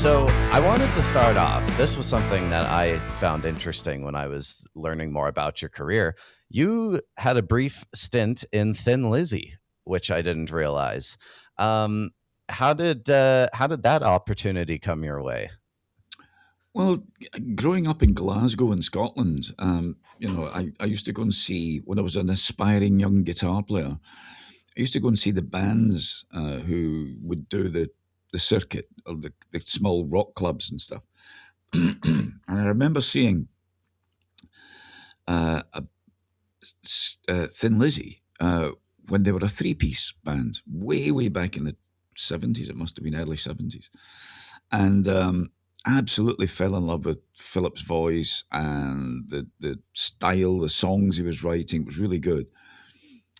So I wanted to start off. This was something that I found interesting when I was learning more about your career. You had a brief stint in Thin Lizzy, which I didn't realize. Um, how did that opportunity come your way? Well, growing up in Glasgow in Scotland, I used to go and see, when I was an aspiring young guitar player, I used to go and see the bands who would do the circuit or the small rock clubs and stuff. And I remember seeing uh, a, Thin Lizzy when they were a three-piece band, way back in the 70s. It must have been early 70s. And absolutely fell in love with Philip's voice and the style, the songs he was writing. It was really good.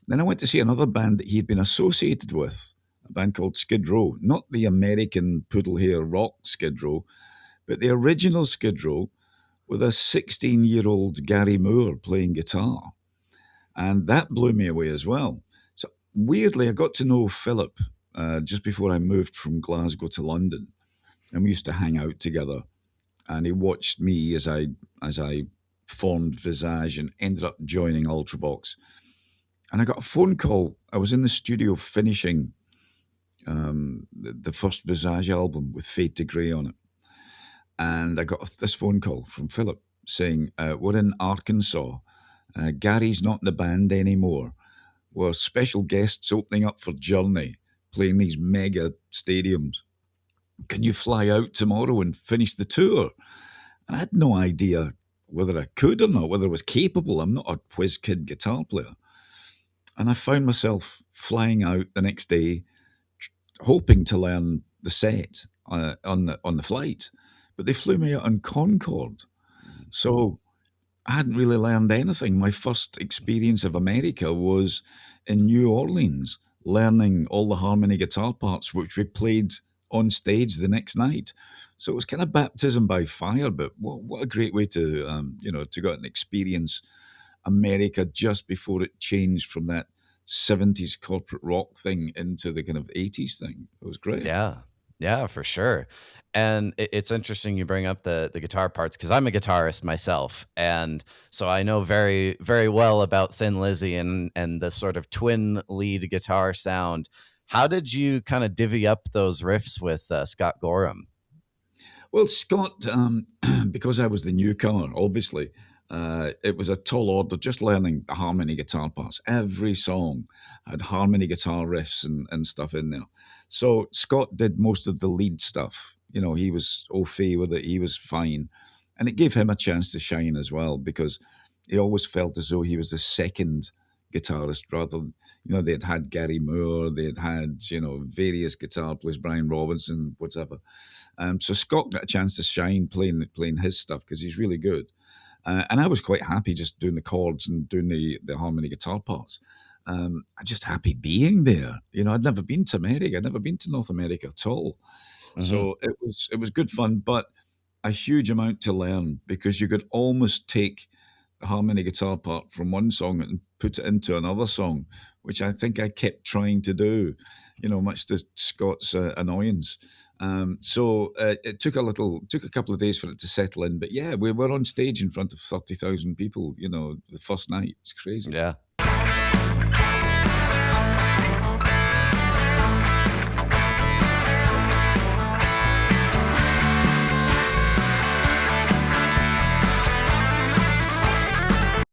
Then I went to see another band that he'd been associated with, a band called Skid Row, not the American poodle hair rock Skid Row, but the original Skid Row with a 16-year-old Gary Moore playing guitar. And that blew me away as well. So weirdly, I got to know Philip just before I moved from Glasgow to London, and we used to hang out together. And he watched me as I formed Visage and ended up joining Ultravox. And I got a phone call. I was in the studio finishing the first Visage album with Fade to Grey on it, and I got this phone call from Philip saying, "We're in Arkansas. Gary's not in the band anymore. We're special guests opening up for Journey, playing these mega stadiums. Can you fly out tomorrow and finish the tour?" And I had no idea whether I could or not, whether I was capable. I'm not a whiz kid guitar player. And I found myself flying out the next day, hoping to learn the set on the flight. But they flew me out on Concorde. So I hadn't really learned anything. My first experience of America was in New Orleans, learning all the harmony guitar parts, which we played on stage the next night. So it was kind of baptism by fire, but what a great way to to go out and experience America just before it changed from that 70s corporate rock thing into the kind of 80s thing. It was great. Yeah. Yeah, for sure. And it's interesting you bring up the guitar parts because I'm a guitarist myself, and so I know very very well about Thin Lizzy and the sort of twin lead guitar sound. How did you kind of divvy up those riffs with Scott Gorham? Well, Scott, because I was the newcomer, obviously, it was a tall order just learning the harmony guitar parts. Every song had harmony guitar riffs and stuff in there. So Scott did most of the lead stuff. You know, he was au fait with it. He was fine. And it gave him a chance to shine as well because he always felt as though he was the second guitarist rather than, they'd had Gary Moore, they'd had, various guitar players, Brian Robinson, whatever. So Scott got a chance to shine playing his stuff because he's really good. And I was quite happy just doing the chords and doing the harmony guitar parts. I'm just happy being there. I'd never been to America. I'd never been to North America at all. Hmm. So it was good fun, but a huge amount to learn because you could almost take the harmony guitar part from one song and put it into another song, which I think I kept trying to do, much to Scott's annoyance. So it took a couple of days for it to settle in. But yeah, we were on stage in front of 30,000 people, the first night. It's crazy. Yeah.